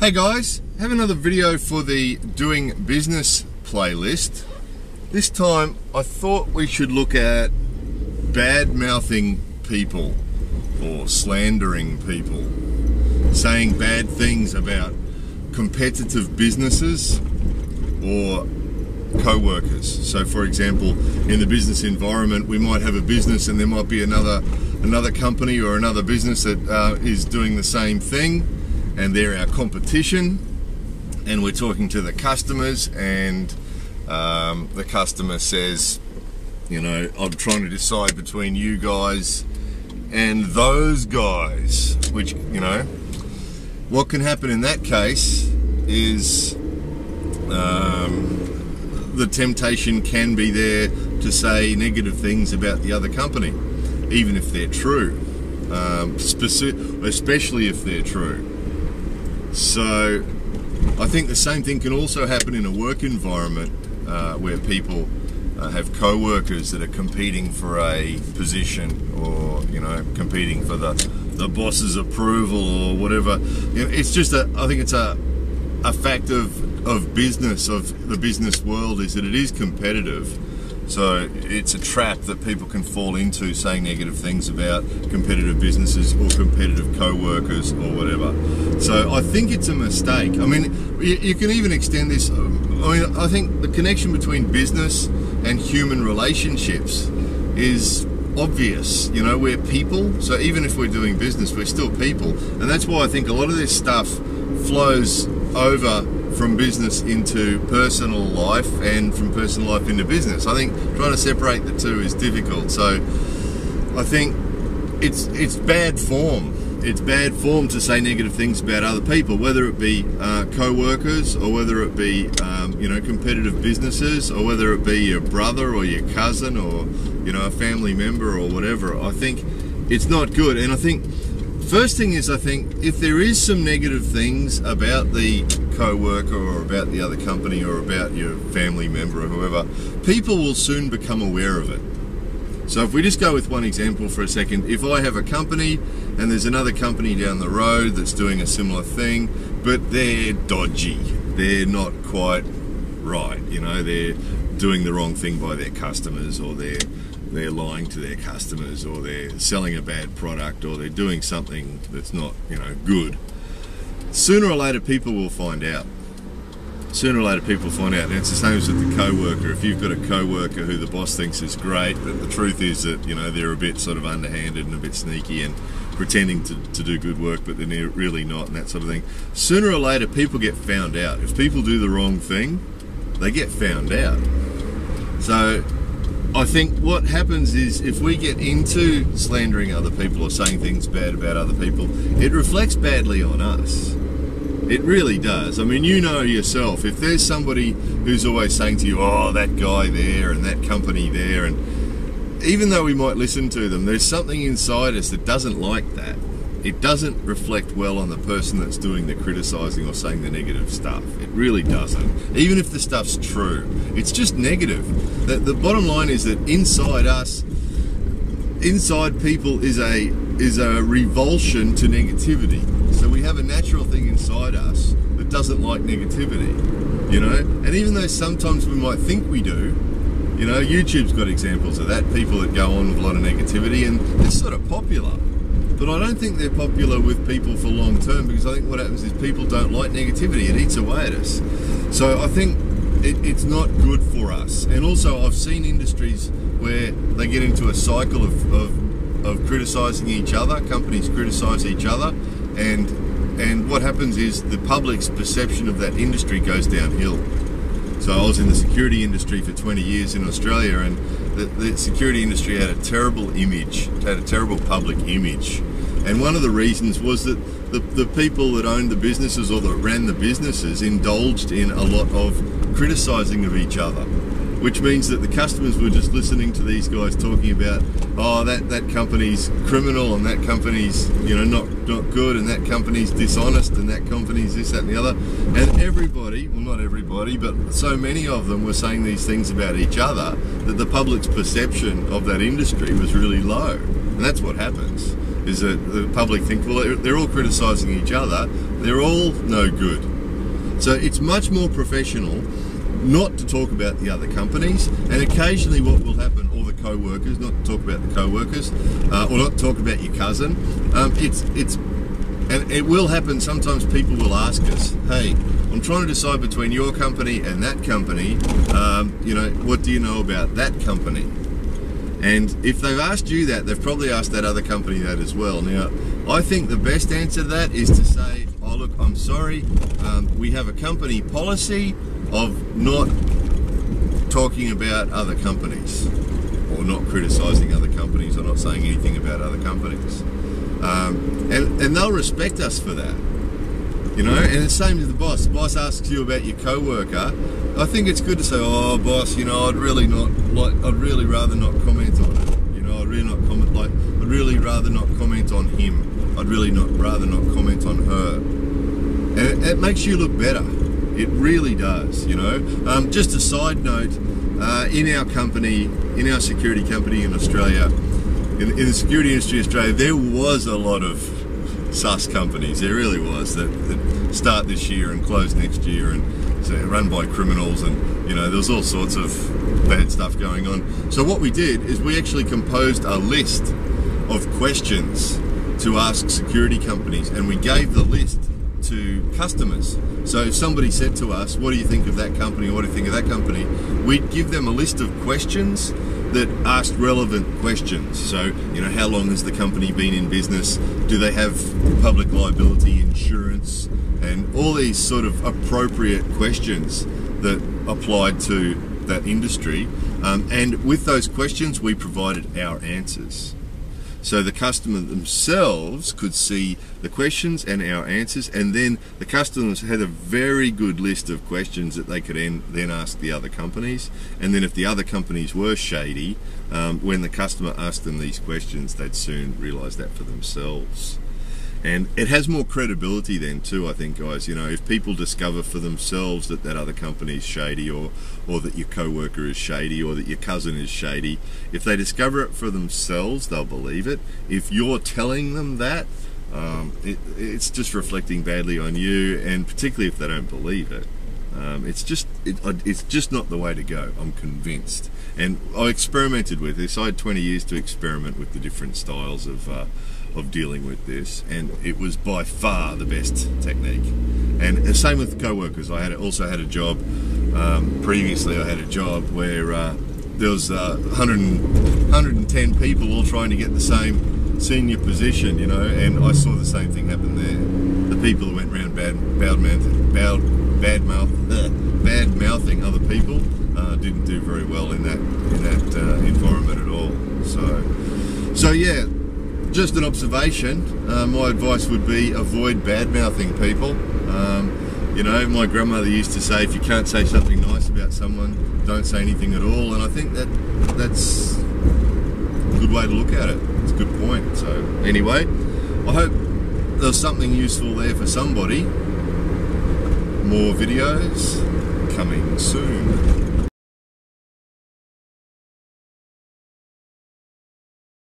Hey guys, have another video for the Doing Business playlist. This time I thought we should look at bad-mouthing people or slandering people, saying bad things about competitive businesses or co-workers. So for example, in the business environment, we might have a business and there might be another company or another business that is doing the same thing, and they're our competition, and we're talking to the customers, and the customer says, you know, I'm trying to decide between you guys and those guys, which, you know, what can happen in that case is the temptation can be there to say negative things about the other company, even if they're true, especially if they're true. So I think the same thing can also happen in a work environment where people have co-workers that are competing for a position, or, you know, competing for the boss's approval or whatever. You know, it's just I think it's a fact of business, of the business world, is that it is competitive. So it's a trap that people can fall into, saying negative things about competitive businesses or competitive co-workers or whatever. So I think it's a mistake. I mean, you can even extend this. I mean, I think the connection between business and human relationships is obvious. You know, we're people, so even if we're doing business, we're still people. And that's why I think a lot of this stuff flows over from business into personal life, and from personal life into business. I think trying to separate the two is difficult. So I think it's bad form. It's bad form to say negative things about other people, whether it be co-workers, or whether it be you know, competitive businesses, or whether it be your brother or your cousin, or, you know, a family member or whatever. I think it's not good. And I think first thing is, I think if there is some negative things about the co-worker or about the other company or about your family member or whoever, people will soon become aware of it. So if we just go with one example for a second, if I have a company and there's another company down the road that's doing a similar thing, but they're dodgy, they're not quite right, you know, they're doing the wrong thing by their customers, or they're lying to their customers, or they're selling a bad product, or they're doing something that's not, you know, good. Sooner or later people will find out. Sooner or later people find out. And it's the same as with the co-worker. If you've got a co-worker who the boss thinks is great, but the truth is that, you know, they're a bit sort of underhanded and a bit sneaky and pretending to do good work, but they're really not, and that sort of thing. Sooner or later people get found out. If people do the wrong thing, they get found out. So I think what happens is, if we get into slandering other people or saying things bad about other people, it reflects badly on us. It really does. I mean, you know yourself, if there's somebody who's always saying to you, oh, that guy there and that company there, and even though we might listen to them, there's something inside us that doesn't like that. It doesn't reflect well on the person that's doing the criticizing or saying the negative stuff. It really doesn't. Even if the stuff's true, it's just negative. The bottom line is that inside us, inside people, is a revulsion to negativity. So we have a natural thing inside us that doesn't like negativity, you know? And even though sometimes we might think we do, you know, YouTube's got examples of that, people that go on with a lot of negativity, and it's sort of popular. But I don't think they're popular with people for long term, because I think what happens is people don't like negativity. It eats away at us. So I think it's not good for us. And also, I've seen industries where they get into a cycle of criticising each other. Companies criticise each other, and what happens is the public's perception of that industry goes downhill. So I was in the security industry for 20 years in Australia, and the security industry had a terrible image, had a terrible public image. And one of the reasons was that the people that owned the businesses or that ran the businesses indulged in a lot of criticising of each other, which means that the customers were just listening to these guys talking about, oh, that company's criminal, and that company's, you know, not good, and that company's dishonest, and that company's this, that, and the other. And everybody, well, not everybody, but so many of them were saying these things about each other that the public's perception of that industry was really low. And that's what happens. is that the public think, well, they're all criticising each other, they're all no good. So it's much more professional not to talk about the other companies, and occasionally what will happen, or the co-workers, not to talk about the co-workers, or not to talk about your cousin. And it will happen, sometimes people will ask us, hey, I'm trying to decide between your company and that company, you know, what do you know about that company? And if they've asked you that, they've probably asked that other company that as well. Now, I think the best answer to that is to say, oh look, I'm sorry, we have a company policy of not talking about other companies, or not criticising other companies, or not saying anything about other companies. And they'll respect us for that, you know. And the same as the boss. The boss asks you about your co-worker. I think it's good to say, oh boss, you know, I'd really rather not comment on it. You know, I'd really rather not comment on him. I'd really rather not comment on her. And it makes you look better. It really does, you know. Just a side note, in our company, in our security company in Australia, in the security industry in Australia, there was a lot of sus companies. There really was, that start this year and close next year, and so run by criminals, and you know, there was all sorts of bad stuff going on. So what we did is we actually composed a list of questions to ask security companies, and we gave the list to customers. So if somebody said to us, what do you think of that company, or what do you think of that company, we'd give them a list of questions that asked relevant questions. So, you know, how long has the company been in business? Do they have public liability insurance? And all these sort of appropriate questions that applied to that industry. And with those questions, we provided our answers. So the customer themselves could see the questions and our answers, and then the customers had a very good list of questions that they could then ask the other companies. And then if the other companies were shady, when the customer asked them these questions, they'd soon realise that for themselves. And it has more credibility then too, I think, guys. You know, if people discover for themselves that that other company is shady, or that your co-worker is shady, or that your cousin is shady, if they discover it for themselves, they'll believe it. If you're telling them that, it's just reflecting badly on you, and particularly if they don't believe it. It's just not the way to go, I'm convinced. And I experimented with this. I had 20 years to experiment with the different styles of dealing with this, and it was by far the best technique. And the same with co-workers. I also had a job, previously I had a job where there was 110 people all trying to get the same senior position, you know, and I saw the same thing happen there. The people who went around bad mouthing other people didn't do very well in that environment at all. So yeah, just an observation. My advice would be avoid bad-mouthing people. You know, my grandmother used to say, if you can't say something nice about someone, don't say anything at all. And I think that's a good way to look at it. It's a good point. So anyway, I hope there's something useful there for somebody. More videos coming soon.